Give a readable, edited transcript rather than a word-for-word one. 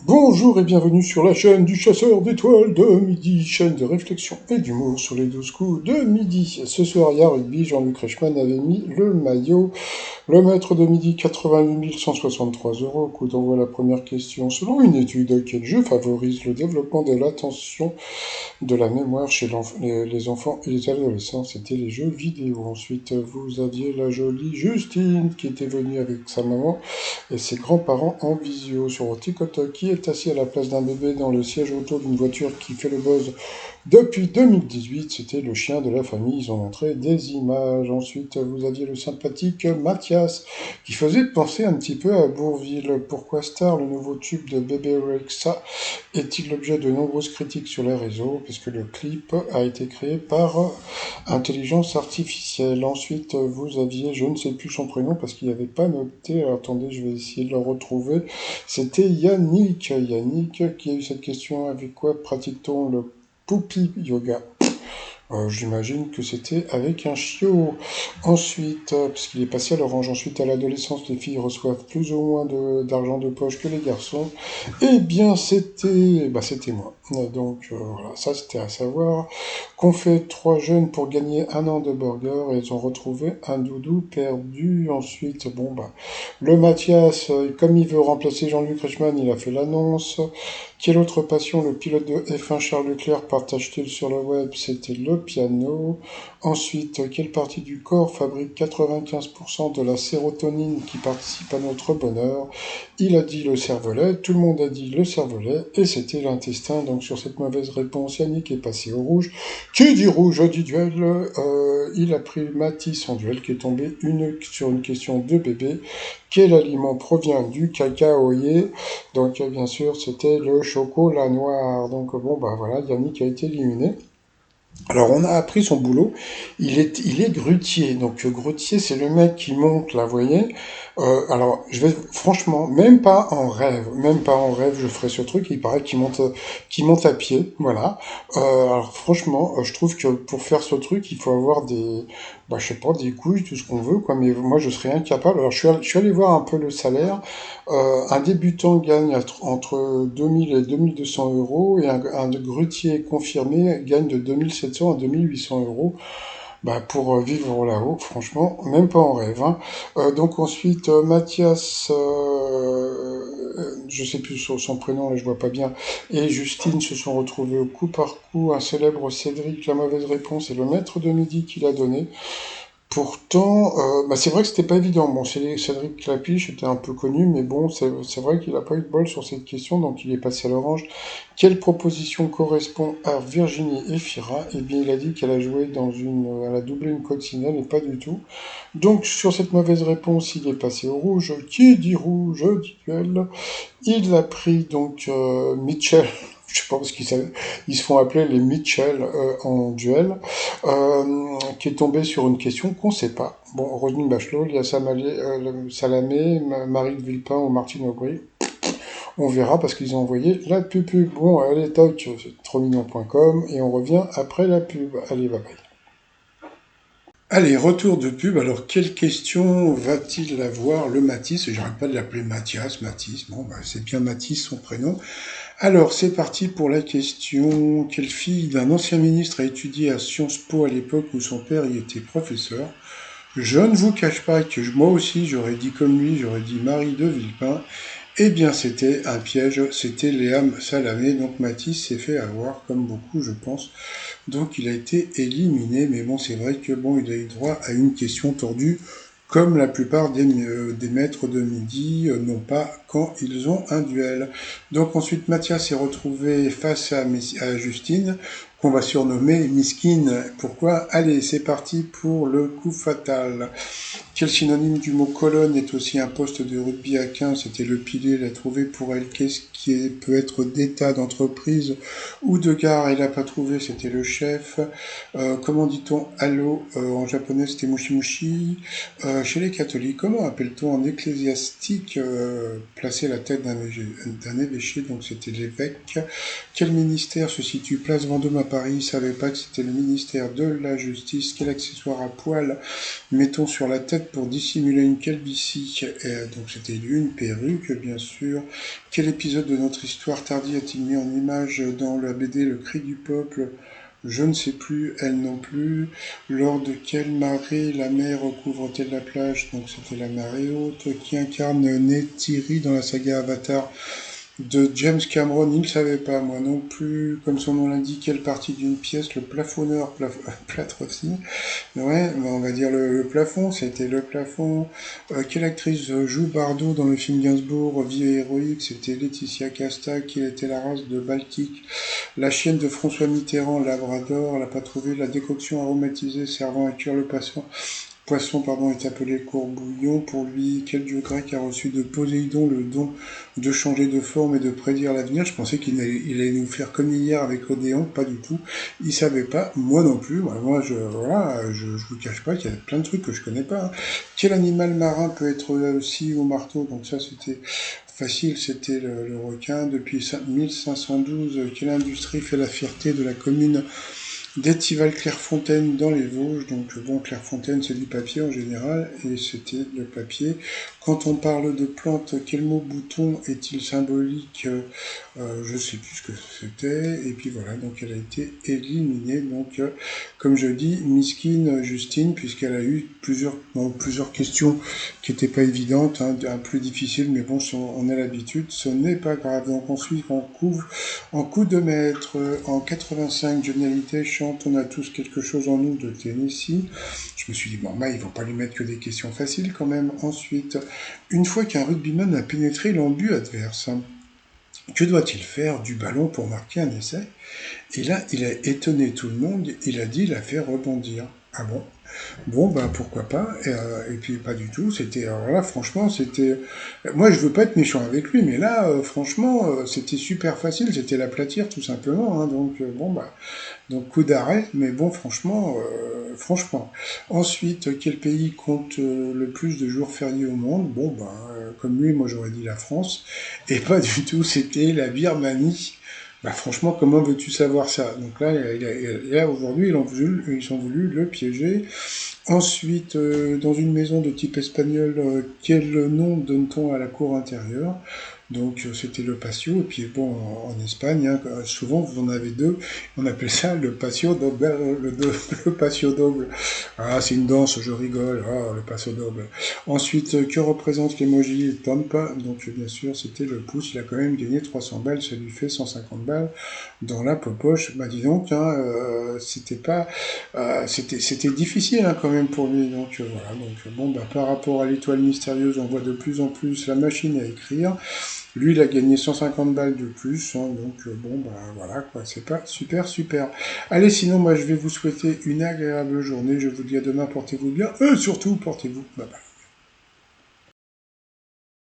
Bonjour et bienvenue sur la chaîne du chasseur d'étoiles de midi, chaîne de réflexion et d'humour sur les 12 coups de midi. Ce soir, il y a rugby, Jean-Luc Reichmann avait mis le maillot. Le maître de midi, 88 163 euros. Coup d'envoi la première question. Selon une étude, quel jeu favorise le développement de l'attention, de la mémoire chez les enfants et les adolescents? C'était les jeux vidéo. Ensuite, vous aviez la jolie Justine qui était venue avec sa maman et ses grands-parents en visio sur TikTok, qui est assis à la place d'un bébé dans le siège auto d'une voiture qui fait le buzz depuis 2018. C'était le chien de la famille. Ils ont montré des images. Ensuite, vous aviez le sympathique Mathias qui faisait penser un petit peu à Bourvil. Pourquoi Star, le nouveau tube de Bébé Rexha, est-il l'objet de nombreuses critiques sur les réseaux? Parce que le clip a été créé par intelligence artificielle. Ensuite, vous aviez, je ne sais plus son prénom parce qu'il n'y avait pas noté. Alors, attendez, je vais essayer de le retrouver. C'était Yannick. Yannick qui a eu cette question: avec quoi pratique-t-on le puppy yoga? J'imagine que c'était avec un chiot. Ensuite, parce qu'il est passé à l'orange, ensuite à l'adolescence, les filles reçoivent plus ou moins d'argent de poche que les garçons. Eh bien, c'était moi. Donc, voilà, ça c'était à savoir. Qu'ont fait trois jeunes pour gagner un an de burger et ils ont retrouvé un doudou perdu. Ensuite, le Mathias, comme il veut remplacer Jean-Luc Reichmann, il a fait l'annonce. Quelle autre passion le pilote de F1 Charles Leclerc partage-t-il sur le web? C'était le piano. Ensuite, quelle partie du corps fabrique 95% de la sérotonine qui participe à notre bonheur? Il a dit le cervelet, tout le monde a dit le cervelet, et c'était l'intestin. Donc sur cette mauvaise réponse, Yannick est passé au rouge. Qui dit rouge dit duel. Il a pris Mathis en duel, qui est tombé sur une question de bébé. Quel aliment provient du cacaoyer? Donc bien sûr, c'était le chocolat noir. Donc voilà, Yannick a été éliminé. Alors on a appris son boulot, il est grutier, donc grutier c'est le mec qui monte là, vous voyez. Alors je vais franchement, même pas en rêve je ferai ce truc, il paraît qu'il monte à pied, voilà. Alors franchement, je trouve que pour faire ce truc, il faut avoir je sais pas, des couilles, tout ce qu'on veut, quoi, mais moi je serais incapable. Alors je suis allé voir un peu le salaire. Un débutant gagne entre 2000 et 2200 euros et un grutier confirmé gagne de 2700 à 2800 euros. Pour vivre là-haut, franchement, même pas en rêve, hein. Donc ensuite, Mathias, je sais plus son prénom, là je vois pas bien, et Justine se sont retrouvés au coup par coup. Un célèbre Cédric, la mauvaise réponse, et le maître de midi qui l'a donné. Pourtant, c'est vrai que c'était pas évident. Bon, Cédric Clapiche était un peu connu, mais bon, c'est vrai qu'il a pas eu de bol sur cette question, donc il est passé à l'orange. Quelle proposition correspond à Virginie Efira? Eh bien, il a dit qu'elle a joué elle a doublé une coccinelle, et pas du tout. Donc, sur cette mauvaise réponse, il est passé au rouge. Qui dit rouge dit duel. Il a pris donc Mitchell, je sais pas parce ils se font appeler les Mitchell en duel, qui est tombé sur une question qu'on sait pas. Bon, Roselyne Bachelot, Lia Salamé, Marie de Villepin ou Martine Aubry. On verra parce qu'ils ont envoyé la pub. Bon, allez, toc, c'est trotsmignon.com et on revient après la pub. Allez, bye bye. Allez, retour de pub. Alors, quelle question va-t-il avoir le Matisse? J'arrête pas de l'appeler Mathias, Matisse. Bon, c'est bien Matisse son prénom. Alors, c'est parti pour la question. Quelle fille d'un ancien ministre a étudié à Sciences Po à l'époque où son père y était professeur? Je ne vous cache pas que moi aussi, j'aurais dit comme lui, j'aurais dit Marie de Villepin. Eh bien, c'était un piège, c'était Léam Salamé, donc Matisse s'est fait avoir, comme beaucoup, je pense. Donc, il a été éliminé, mais bon, c'est vrai que il a eu droit à une question tordue, comme la plupart des maîtres de midi n'ont pas quand ils ont un duel. Donc ensuite, Mathias s'est retrouvé face à Justine, qu'on va surnommer Miskine. Pourquoi? Allez, c'est parti pour le coup fatal. Quel synonyme du mot colonne est aussi un poste de rugby à 15? C'était le pilier, l'a trouvé pour elle. Qu'est-ce qui peut être d'état, d'entreprise ou de gare? Elle n'a pas trouvé, c'était le chef. Comment dit-on allô en japonais? C'était mushimushi. Chez les catholiques, comment appelle-t-on un ecclésiastique placé à la tête d'un évêché? Donc c'était l'évêque. Quel ministère se situe place Vendôme à Paris, il savait pas que c'était le ministère de la Justice. Quel accessoire à poil mettons sur la tête pour dissimuler une calvitie? Donc c'était une perruque, bien sûr. Quel épisode de notre histoire tardive a-t-il mis en image dans la BD Le Cri du Peuple? Je ne sais plus, elle non plus. Lors de quelle marée la mer recouvre-t-elle la plage? Donc c'était la marée haute. Qui incarne Neytiri dans la saga Avatar de James Cameron? Il ne savait pas, moi non plus. Comme son nom l'indique, quelle partie d'une pièce? Le plafonneur, plâtre aussi. Ouais, on va dire le plafond, c'était le plafond. Quelle actrice joue Bardot dans le film Gainsbourg, Vie héroïque? C'était Laetitia Casta. Quelle était la race de Baltique? La chienne de François Mitterrand, Labrador. Elle n'a pas trouvé la décoction aromatisée servant à cuire le poisson est appelé courbouillon. Pour lui, quel dieu grec a reçu de Poséidon le don de changer de forme et de prédire l'avenir? Je pensais qu'il allait nous faire comme hier avec Odéon, pas du tout. Il savait pas, moi non plus. Moi, je vous cache pas qu'il y a plein de trucs que je connais pas, hein. Quel animal marin peut être scie au marteau? Donc ça, c'était facile, c'était le requin. Depuis 1512, quelle industrie fait la fierté de la commune d'Étival-Clairefontaine dans les Vosges? Donc bon, Clairefontaine c'est du papier en général, et c'était le papier. Quand on parle de plantes, quel mot bouton est-il symbolique? Je sais plus ce que c'était, et puis voilà, donc elle a été éliminée. Donc comme je dis, Miskine Justine, puisqu'elle a eu plusieurs questions qui n'étaient pas évidentes, hein, un plus difficiles, mais bon, on a l'habitude, ce n'est pas grave. Donc ensuite on couvre en coup de maître. En 85, Johnny Hallyday chante On a tous quelque chose en nous de Tennessee. Je me suis dit, bon, ils vont pas lui mettre que des questions faciles quand même. Ensuite, une fois qu'un rugbyman a pénétré l'embut adverse, que doit-il faire du ballon pour marquer un essai? Et là, il a étonné tout le monde, il a dit, il a fait rebondir. Ah bon? Bon, pourquoi pas. Et puis pas du tout. C'était, alors là, franchement, c'était. Moi, je veux pas être méchant avec lui, mais là, franchement, c'était super facile. C'était l'aplatir tout simplement, hein. Donc donc coup d'arrêt. Mais bon, franchement. Ensuite, quel pays compte le plus de jours fériés au monde? Bon, comme lui, moi, j'aurais dit la France, et pas du tout. C'était la Birmanie. Franchement, comment veux-tu savoir ça? Donc là aujourd'hui, ils ont voulu le piéger. Ensuite, dans une maison de type espagnol, quel nom donne-t-on à la cour intérieure? Donc c'était le patio, et puis bon, en Espagne, hein, souvent vous en avez deux, on appelle ça le patio doble, le patio doble. Ah, c'est une danse, je rigole, ah, le patio doble. Ensuite, que représente l'emoji Tampa? Donc bien sûr, c'était le pouce, il a quand même gagné 300 balles, ça lui fait 150 balles dans la poche. Dis donc, hein, c'était difficile, hein, quand même pour lui. Donc voilà, donc bon, par rapport à l'étoile mystérieuse, on voit de plus en plus la machine à écrire. Lui, il a gagné 150 balles de plus, hein, donc voilà, quoi, c'est pas super. Allez, sinon, moi, je vais vous souhaiter une agréable journée. Je vous dis à demain, portez-vous bien. Surtout, portez-vous. Bye bye.